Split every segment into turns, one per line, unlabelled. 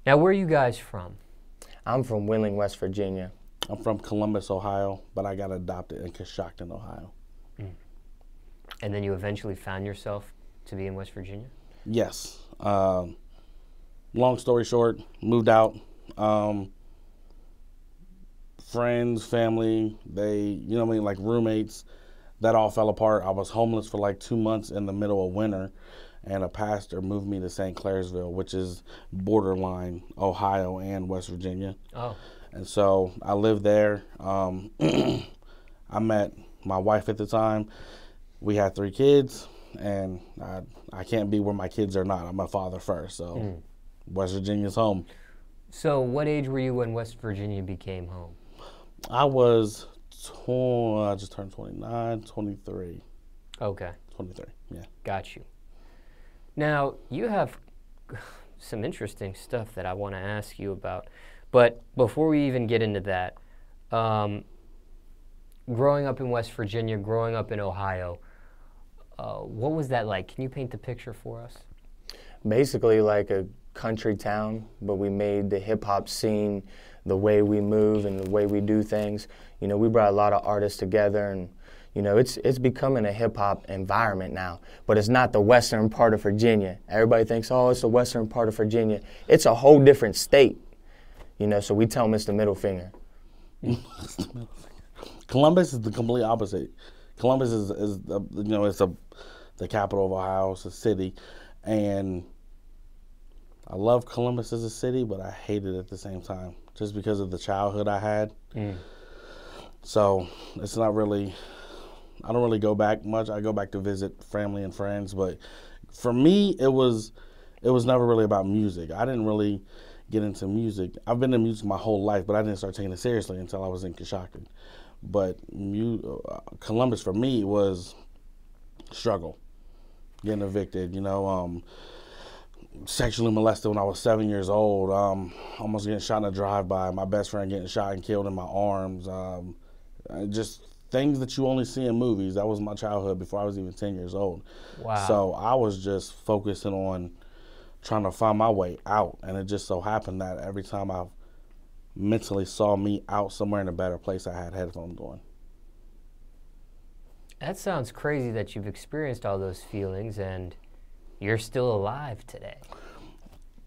Now, where are you guys from?
I'm from Wheeling, West Virginia.
I'm from Columbus, Ohio, but I got adopted in Coshocton, Ohio.
And then you eventually found yourself to be in West Virginia?
Yes. Long story short, moved out. Friends, family, you know what I mean, like roommates, that all fell apart. I was homeless for like 2 months in the middle of winter, and a pastor moved me to St. Clairsville, which is borderline Ohio and West Virginia.
Oh.
And so I lived there. I met my wife at the time. We had 3 kids, and I can't be where my kids are not. I'm a father first, so West Virginia's home.
So what age were you when West Virginia became home?
I was, I just turned 29, 23.
Okay.
23, yeah.
Got you. Now, you have some interesting stuff that I want to ask you about. But before we even get into that, growing up in West Virginia, growing up in Ohio, what was that like? Can you paint the picture for us?
Basically like a country town, but we made the hip-hop scene, the way we move and the way we do things. You know, we brought a lot of artists together, and you know, it's becoming a hip-hop environment now, but it's not the western part of Virginia. Everybody thinks, oh, it's the western part of Virginia. It's a whole different state, you know, so we tell them it's the middle finger.
Columbus is the complete opposite. Columbus is you know, it's the capital of Ohio, it's a city, and I love Columbus as a city, but I hate it at the same time, just because of the childhood I had. So it's not really, I don't really go back much. I go back to visit family and friends, but for me, it was never really about music. I didn't really get into music. I've been in music my whole life, but I didn't start taking it seriously until I was in Coshocton. But Columbus for me was struggle, getting evicted, you know, sexually molested when I was 7 years old, almost getting shot in a drive-by, my best friend getting shot and killed in my arms, just things that you only see in movies. That was my childhood before I was even 10 years old.
Wow.
So I was just focusing on trying to find my way out, and it just so happened that every time I mentally saw me out somewhere in a better place, I had headphones on.
That sounds crazy that you've experienced all those feelings and you're still alive today.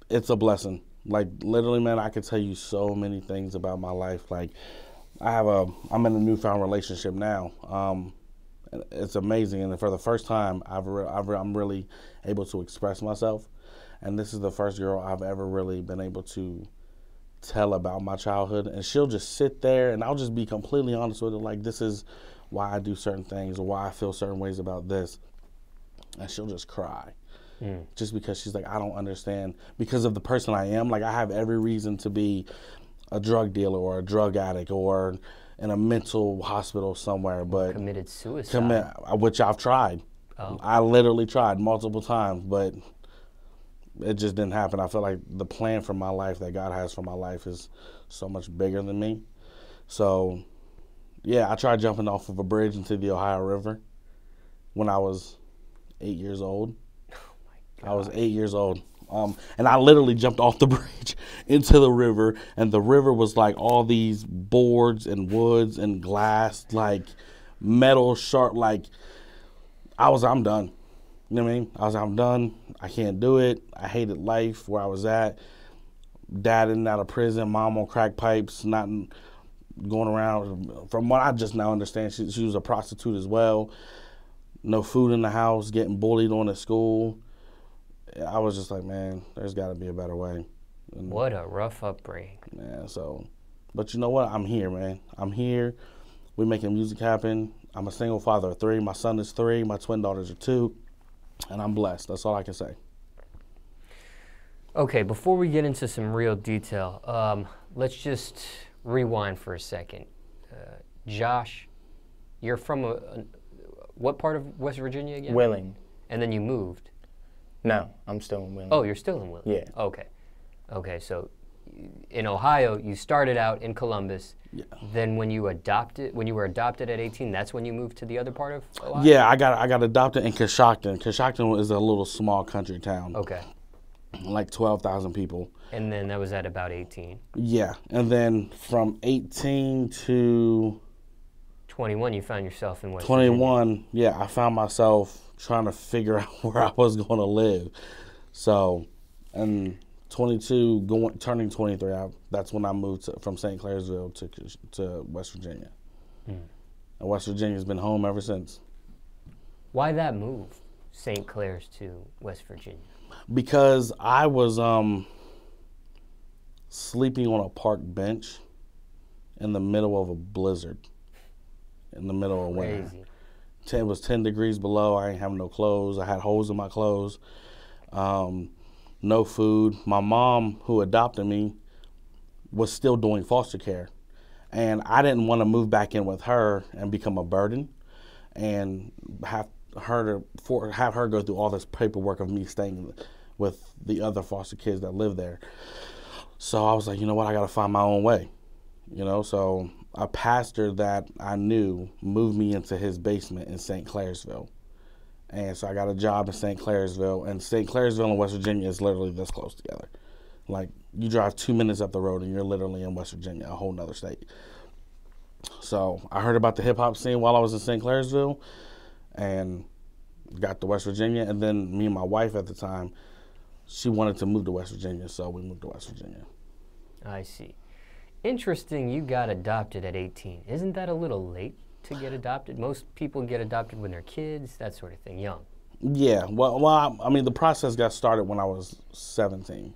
It's a blessing. Like, literally, man, I could tell you so many things about my life. Like, I'm in a newfound relationship now. It's amazing, and for the first time, I'm really able to express myself. And this is the first girl I've ever really been able to tell about my childhood. And she'll just sit there, and I'll just be completely honest with her, like, this is why I do certain things or why I feel certain ways about this. And she'll just cry. Just because she's like, I don't understand. Because of the person I am, like, I have every reason to be a drug dealer or a drug addict or in a mental hospital somewhere. But
Committed suicide.
Which I've tried.
Oh.
I literally tried multiple times, but it just didn't happen. I feel like the plan for my life that God has for my life is so much bigger than me. So, yeah, I tried jumping off of a bridge into the Ohio River when I was 8 years old. I was 8 years old, and I literally jumped off the bridge into the river, and the river was like all these boards and woods and glass, like metal sharp, like I'm done. You know what I mean? I'm done. I can't do it. I hated life where I was at. Dad in and out of prison, mom on crack pipes, not going around. From what I just now understand, she was a prostitute as well. No food in the house, getting bullied on at school. I was just like, man, there's got to be a better way. And,
what a rough upbringing.
man, so, but you know what? I'm here, man. I'm here. We're making music happen. I'm a single father of 3. My son is 3. My twin daughters are 2. And I'm blessed. That's all I can say.
Okay, before we get into some real detail, let's just rewind for a second. Josh, you're from what part of West Virginia again?
Wheeling.
And then you moved.
No, I'm still in Wheeling.
Oh, you're still in Wheeling?
Yeah.
Okay. Okay, so in Ohio, you started out in Columbus.
Yeah.
Then when you were adopted at 18, that's when you moved to the other part of Ohio?
Yeah, I got adopted in Coshocton. Coshocton is a little small country town.
Okay.
like 12,000 people.
And then that was at about 18.
Yeah, and then from 18 to
21, you found yourself in West
21,
Virginia.
yeah, I found myself trying to figure out where I was going to live. So, and 22, turning 23, that's when I moved from St. Clairsville to West Virginia. And West Virginia's been home ever since.
Why that move, St. Clair's to West Virginia?
Because I was sleeping on a park bench in the middle of a blizzard, in the middle of winter. It was 10 degrees below. I ain't having no clothes. I had holes in my clothes. No food. My mom, who adopted me, was still doing foster care. And I didn't want to move back in with her and become a burden and have her go through all this paperwork of me staying with the other foster kids that live there. So I was like, you know what, I got to find my own way. You know, so a pastor that I knew moved me into his basement in St. Clairsville. And so I got a job in St. Clairsville, and St. Clairsville and West Virginia is literally this close together. Like, you drive 2 minutes up the road and you're literally in West Virginia, a whole nother state. So I heard about the hip hop scene while I was in St. Clairsville and got to West Virginia. And then me and my wife at the time, she wanted to move to West Virginia, so we moved to West Virginia.
I see. Interesting, you got adopted at 18. Isn't that a little late to get adopted? Most people get adopted when they're kids, that sort of thing, young.
Yeah, well, I mean, the process got started when I was 17.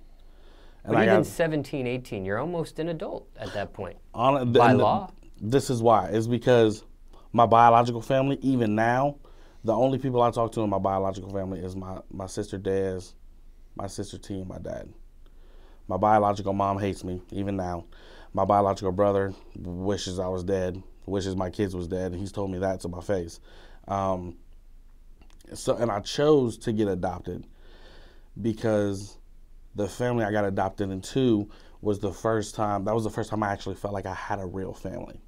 And
But even 17, 18, you're almost an adult at that point.
By
law?
This is why. It's because my biological family, even now, the only people I talk to in my biological family is my sister Dez, my sister T, and my dad. My biological mom hates me, even now. My biological brother wishes I was dead, wishes my kids was dead, and he's told me that to my face. And I chose to get adopted because the family I got adopted into was the first time I actually felt like I had a real family.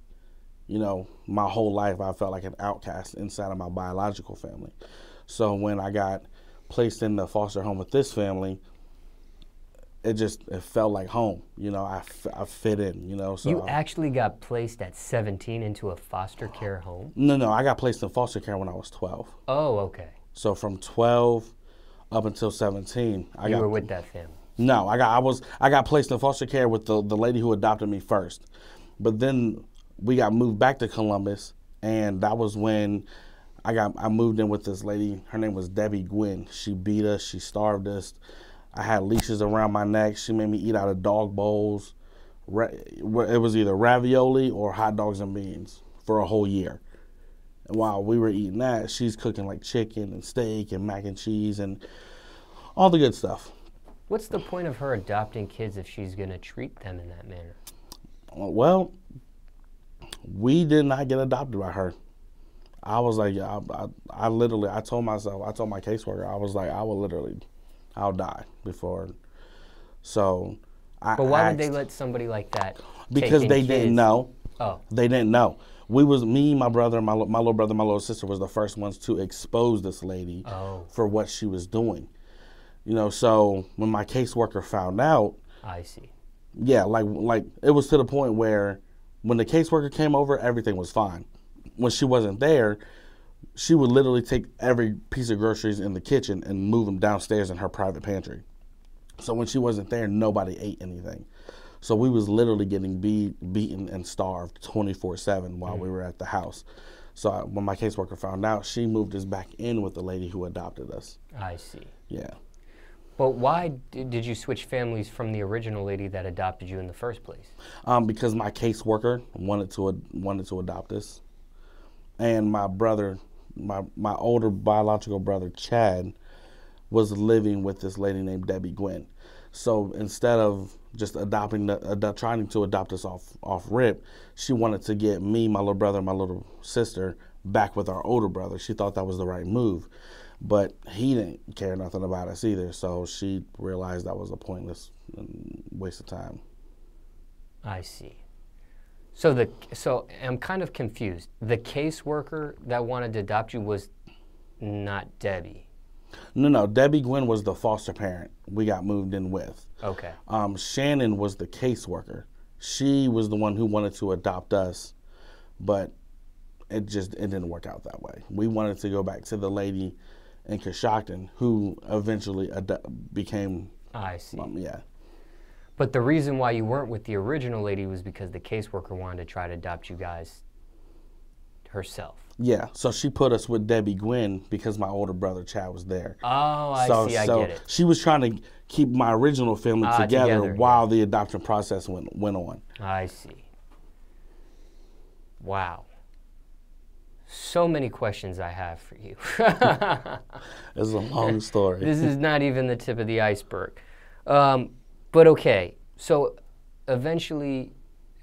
You know, my whole life I felt like an outcast inside of my biological family. So when I got placed in the foster home with this family, it felt like home. You know, I fit in, you know. So
you actually got placed at 17 into a foster care home?
No, I got placed in foster care when I was 12.
Oh, okay.
So from 12 up until 17,
you were with that family?
No, I got placed in foster care with the lady who adopted me first. But then we got moved back to Columbus, and that was when I moved in with this lady. Her name was Debbie Gwynn. She beat us, she starved us. I had leashes around my neck. She made me eat out of dog bowls. It was either ravioli or hot dogs and beans for a whole year. And while we were eating that, she's cooking like chicken and steak and mac and cheese and all the good stuff.
What's the point of her adopting kids if she's going to treat them in that manner?
Well, we did not get adopted by her. I was like, I told my caseworker, I was like, I'll die before. So
But why would they let somebody like that
because
take
they
in
didn't
kids?
know.
Oh.
They didn't know. Me, my brother, my little brother, my little sister was the first ones to expose this lady for what she was doing. You know, so when my caseworker found out,
I see.
Yeah, like it was to the point where when the caseworker came over, everything was fine. When she wasn't there, she would literally take every piece of groceries in the kitchen and move them downstairs in her private pantry. So when she wasn't there, nobody ate anything. So we was literally getting beaten and starved 24/7 while we were at the house. So when my caseworker found out, she moved us back in with the lady who adopted us.
I see.
Yeah.
But why did you switch families from the original lady that adopted you in the first place?
Because my caseworker wanted to adopt us, and my brother, my older biological brother Chad, was living with this lady named Debbie Gwynn. So instead of just trying to adopt us off rip, she wanted to get me, my little brother, and my little sister back with our older brother. She thought that was the right move. But he didn't care nothing about us either, so she realized that was a pointless waste of time.
I see. So I'm kind of confused. The caseworker that wanted to adopt you was not Debbie.
No. Debbie Gwynn was the foster parent we got moved in with.
Okay.
Shannon was the caseworker. She was the one who wanted to adopt us, but it didn't work out that way. We wanted to go back to the lady in Coshocton who eventually became.
I see.
Yeah.
But the reason why you weren't with the original lady was because the caseworker wanted to try to adopt you guys herself.
Yeah, so she put us with Debbie Gwynn because my older brother Chad was there.
Oh, I see. I get it.
She was trying to keep my original family together while the adoption process went on.
I see. Wow. So many questions I have for you.
It's a long story.
This is not even the tip of the iceberg. But okay, so eventually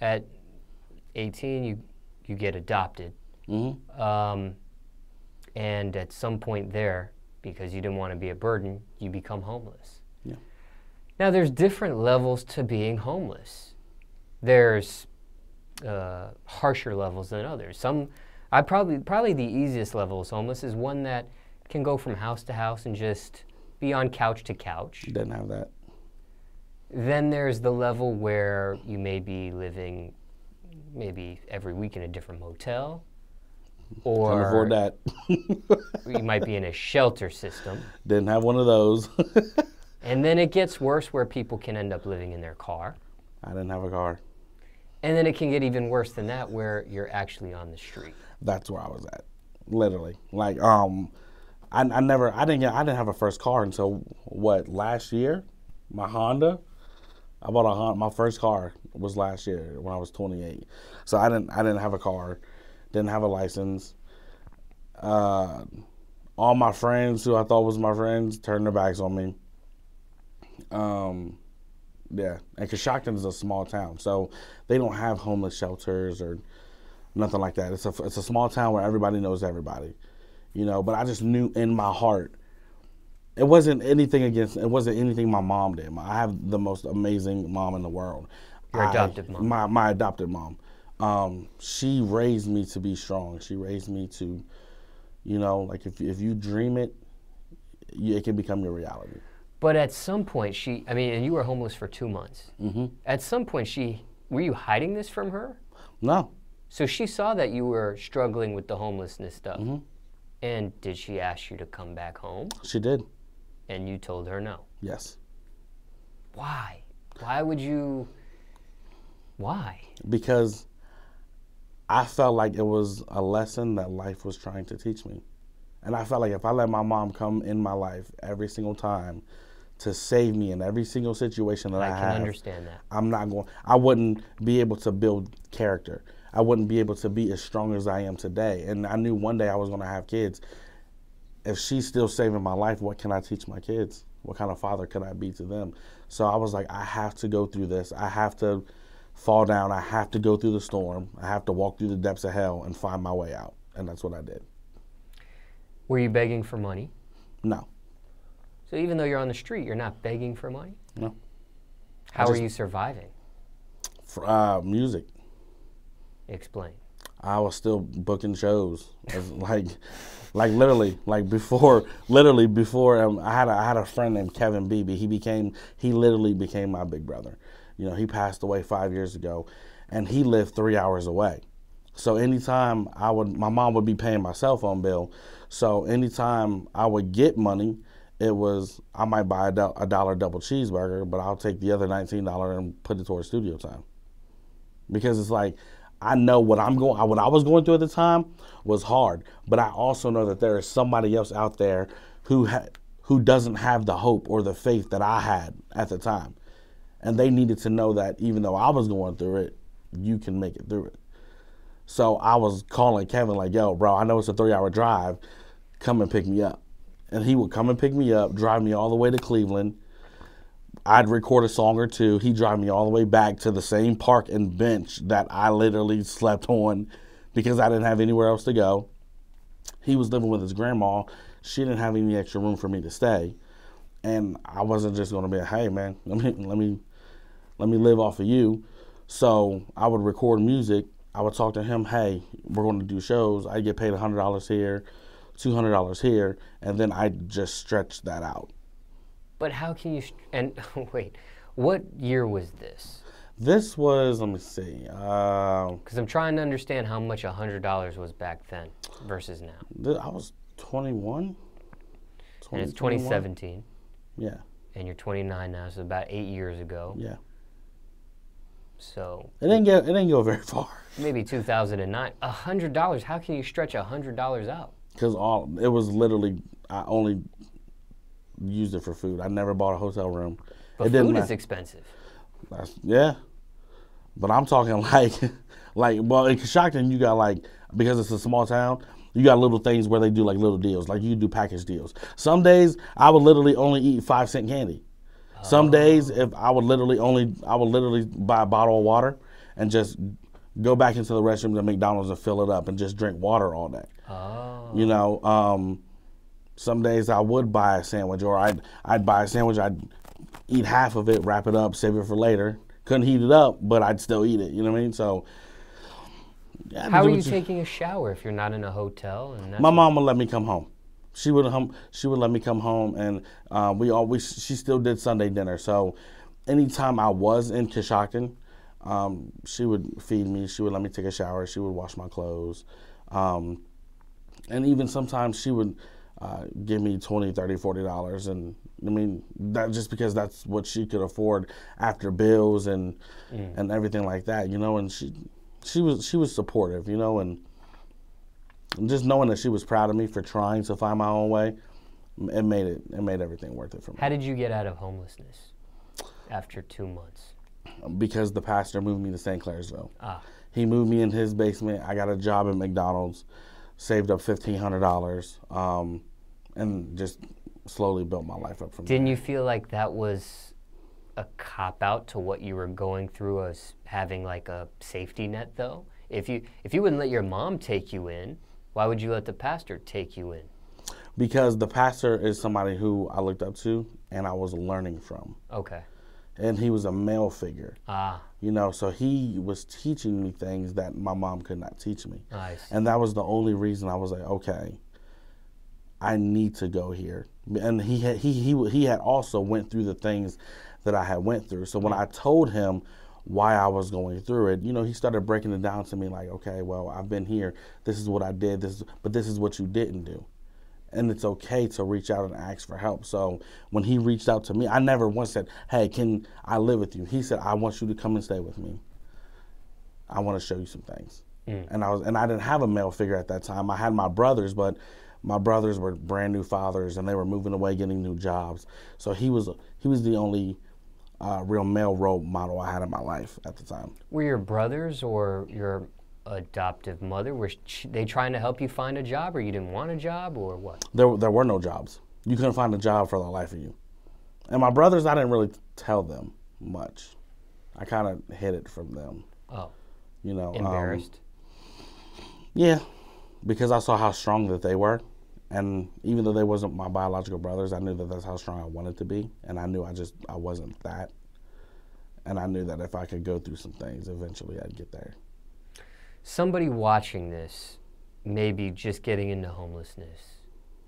at 18 you get adopted.
Mm-hmm.
And at some point there, because you didn't want to be a burden, you become homeless.
Yeah.
Now there's different levels to being homeless. There's harsher levels than others. Probably the easiest level of homeless is one that can go from house to house and just be on couch to couch.
Didn't have that.
Then there's the level where you may be living maybe every week in a different motel. Or
can't afford that.
You might be in a shelter system.
Didn't have one of those.
And then it gets worse where people can end up living in their car.
I didn't have a car.
And then it can get even worse than that where you're actually on the street.
That's where I was at. Literally. Like I didn't have a first car until last year? My Honda. I bought a Honda. My first car was last year when I was 28. So I didn't have a car. Didn't have a license. All my friends who I thought was my friends turned their backs on me. Yeah, and Coshocton is a small town, so they don't have homeless shelters or nothing like that. It's a small town where everybody knows everybody, But I just knew in my heart, it wasn't anything my mom did. I have the most amazing mom in the world.
Your adopted mom.
My adopted mom. She raised me to be strong. She raised me to, like if you dream it, it can become your reality.
But at some point, and you were homeless for 2 months.
Mm-hmm.
At some point, were you hiding this from her?
No.
So she saw that you were struggling with the homelessness stuff.
Mm-hmm.
And did she ask you to come back home?
She did.
And you told her no?
Yes.
Why? Why would you? Why?
Because I felt like it was a lesson that life was trying to teach me. And I felt like if I let my mom come in my life every single time to save me in every single situation that I have,
I can understand that.
I wouldn't be able to build character. I wouldn't be able to be as strong as I am today. And I knew one day I was going to have kids. If she's still saving my life, what can I teach my kids? What kind of father could I be to them? So I was like, I have to go through this. I have to fall down. I have to go through the storm. I have to walk through the depths of hell and find my way out. And that's what I did.
Were you begging for money?
No.
So even though you're on the street, you're not begging for money?
No.
How are you surviving?
Music.
Explain.
I was still booking shows, literally before I had a friend named Kevin Beebe. He literally became my big brother. He passed away 5 years ago, and he lived 3 hours away. So anytime my mom would be paying my cell phone bill. So anytime I would get money, I might buy a $1 double cheeseburger, but I'll take the other $19 and put it towards studio time. Because it's like, I know what I was going through at the time was hard, but I also know that there is somebody else out there who doesn't have the hope or the faith that I had at the time. And they needed to know that even though I was going through it, you can make it through it. So I was calling Kevin like, yo, bro, I know it's a 3-hour drive. Come and pick me up. And he would come and pick me up, drive me all the way to Cleveland. I'd record a song or two. He'd drive me all the way back to the same park and bench that I literally slept on because I didn't have anywhere else to go. He was living with his grandma. She didn't have any extra room for me to stay. And I wasn't just going to be, hey, man, let me live off of you. So I would record music. I would talk to him, hey, we're going to do shows. I get paid $100 here, $200 here, and then I just stretch that out.
But how can you, and wait, what year was this?
This was, let me see.
Because I'm trying to understand how much $100 was back then versus now.
I was 21.
And it's 2017.
Yeah.
And you're 29 now, so about 8 years ago.
Yeah.
So
it didn't go very far.
Maybe 2009. $100. How can you stretch $100 out?
Because it was literally, I only used it for food. I never bought a hotel room.
But food is expensive.
Yeah. But I'm talking well, in Coshocton, you got like, because it's a small town, you got little things where they do like little deals. Like you do package deals. Some days I would literally only eat 5-cent candy. Some days if I would literally buy a bottle of water and just go back into the restroom to McDonald's and fill it up and just drink water all day.
Oh.
You know, some days I would buy a sandwich, or I'd buy a sandwich, I'd eat half of it, wrap it up, save it for later. Couldn't heat it up, but I'd still eat it. You know what I mean? So. Yeah,
how are you taking a shower if you're not in a hotel? And
my mom would let me come home. She would let me come home, and she still did Sunday dinner. So anytime I was in Coshocton, she would feed me. She would let me take a shower. She would wash my clothes, and even sometimes she would give me $20, $30, $40, and I mean that just because that's what she could afford after bills and everything like that, you know. And she was supportive, you know, and just knowing that she was proud of me for trying to find my own way, it made everything worth it for me.
How did you get out of homelessness after 2 months?
Because the pastor moved me to St. Clairsville.
Ah.
He moved me in his basement. I got a job at McDonald's, saved up $1,500, and just slowly built my life up from there.
Didn't you feel like that was a cop-out to what you were going through as having like a safety net, though? If you wouldn't let your mom take you in, why would you let the pastor take you in?
Because the pastor is somebody who I looked up to and I was learning from.
Okay.
And he was a male figure.
Ah.
You know, so he was teaching me things that my mom could not teach me.
I see.
And that was the only reason I was like, okay, I need to go here. And he had also went through the things that I had went through. So when I told him why I was going through it, you know, he started breaking it down to me like, okay, well, I've been here. This is what I did. But this is what you didn't do. And it's okay to reach out and ask for help. So when he reached out to me, I never once said, hey, can I live with you? He said, I want you to come and stay with me. I want to show you some things. And I didn't have a male figure at that time. I had my brothers, but my brothers were brand new fathers and they were moving away, getting new jobs. So he was the only real male role model I had in my life at the time.
Were your brothers or your adoptive mother, were they trying to help you find a job, or you didn't want a job, or what?
There were no jobs. You couldn't find a job for the life of you. And my brothers, I didn't really tell them much. I kind of hid it from them.
Oh.
You know.
Embarrassed?
Yeah, because I saw how strong that they were. And even though they wasn't my biological brothers, I knew that that's how strong I wanted to be. And I knew I wasn't that. And I knew that if I could go through some things, eventually I'd get there.
Somebody watching this, maybe just getting into homelessness,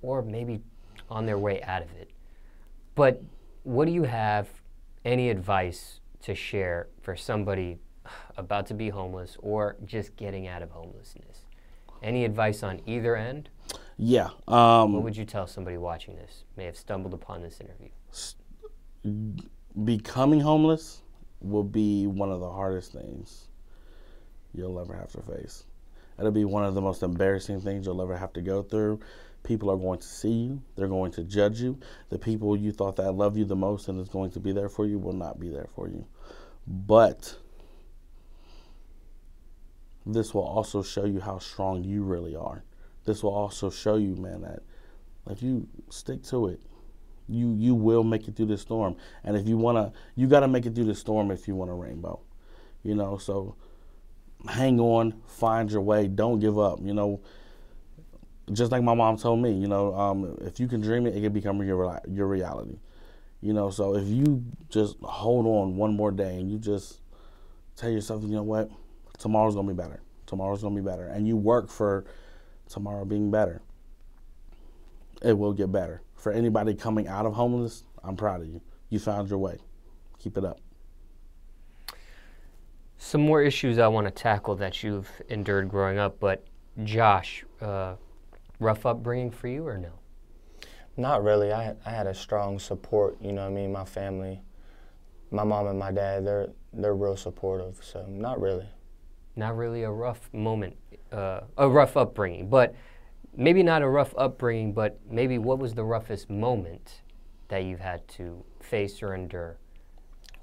or maybe on their way out of it. But what do you have, any advice to share for somebody about to be homeless or just getting out of homelessness? Any advice on either end?
Yeah.
What would you tell somebody watching this, may have stumbled upon this interview?
Becoming homeless will be one of the hardest things you'll ever have to face. It'll be one of the most embarrassing things you'll ever have to go through. People are going to see you. They're going to judge you. The people you thought that love you the most and is going to be there for you will not be there for you. But this will also show you how strong you really are. This will also show you, man, that if you stick to it, you will make it through the storm. And if you got to make it through the storm if you want a rainbow. You know, so hang on, find your way, don't give up. You know, just like my mom told me, you know, if you can dream it, it can become your reality. You know, so if you just hold on one more day and you just tell yourself, you know what, tomorrow's going to be better. Tomorrow's going to be better. And you work for tomorrow being better. it will get better. For anybody coming out of homelessness, I'm proud of you. You found your way. Keep it up.
Some more issues I want to tackle that you've endured growing up, but Josh, rough upbringing for you or no?
Not really. I had a strong support, you know what I mean? My family, my mom and my dad, they're real supportive, so not really.
Not really a rough moment, a rough upbringing, but maybe not a rough upbringing, but maybe what was the roughest moment that you've had to face or endure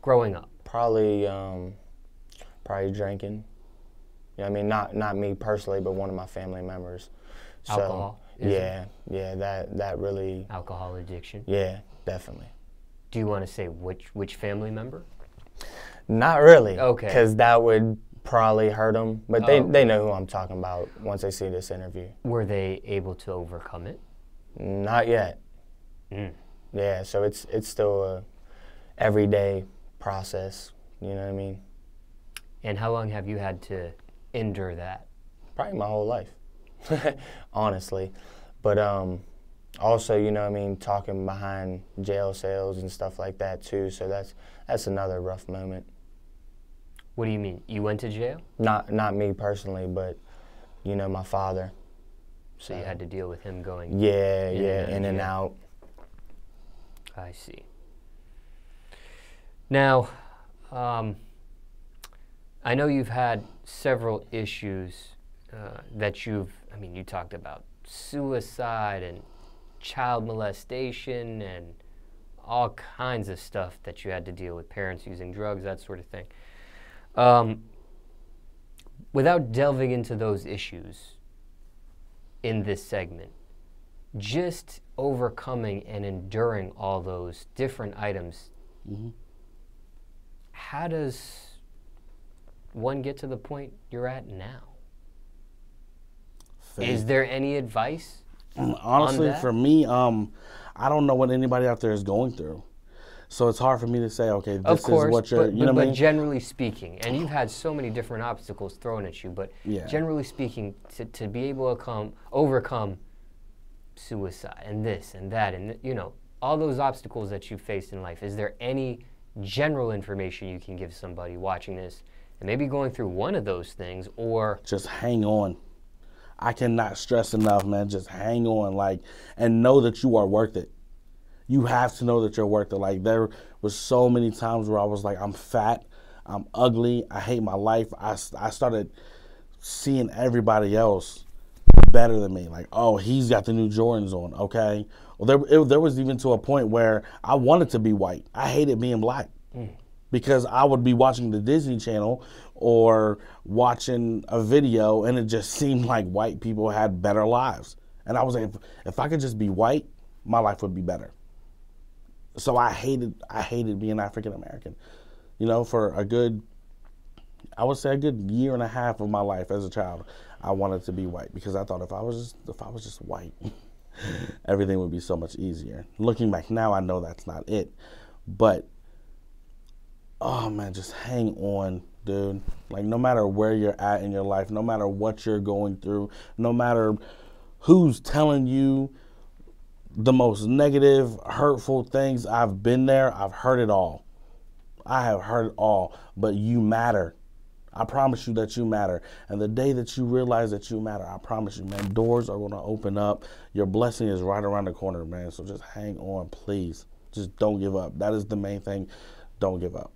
growing up?
Probably drinking. You know what I mean? Not me personally, but one of my family members.
Alcohol?
Yeah, that really.
Alcohol addiction?
Yeah, definitely.
Do you want to say which family member?
Not really.
Okay.
Because that would probably hurt them, but they know who I'm talking about once they see this interview.
Were they able to overcome it?
Not yet. Yeah, so it's still a everyday process, you know what I mean?
And how long have you had to endure that?
Probably my whole life, honestly. But also, you know what I mean, talking behind jail cells and stuff like that too, so that's another rough moment.
What do you mean? You went to jail?
Not me personally, but, you know, my father.
So you had to deal with him going
in and out.
I see. Now, I know you've had several issues that you talked about suicide and child molestation and all kinds of stuff that you had to deal with, parents using drugs, that sort of thing. Without delving into those issues in this segment, just overcoming and enduring all those different items, how does one get to the point you're at now?
Faith.
Is there any advice?
Honestly, for me, I don't know what anybody out there is going through. So it's hard for me to say, okay, this is what you're, you know what I mean?
But generally speaking, and you've had so many different obstacles thrown at you, but generally speaking, to be able to overcome suicide and this and that and, you know, all those obstacles that you faced in life, is there any general information you can give somebody watching this and maybe going through one of those things, or
just hang on? I cannot stress enough, man, just hang on, like, and know that you are worth it. You have to know that you're worth it. Like, there was so many times where I was like, I'm fat, I'm ugly, I hate my life. I started seeing everybody else better than me. Like, oh, he's got the new Jordans on, okay? Well, there was even to a point where I wanted to be white. I hated being black because I would be watching the Disney Channel or watching a video, and it just seemed like white people had better lives. And I was like, if I could just be white, my life would be better. So I hated being African American. You know, for I would say a good year and a half of my life as a child, I wanted to be white because I thought if I was just white, everything would be so much easier. Looking back now, I know that's not it. But oh man, just hang on, dude. Like, no matter where you're at in your life, no matter what you're going through, no matter who's telling you the most negative, hurtful things, I've been there. I've heard it all. I have heard it all. But you matter. I promise you that you matter. And the day that you realize that you matter, I promise you, man, doors are going to open up. Your blessing is right around the corner, man. So just hang on, please. Just don't give up. That is the main thing. Don't give up.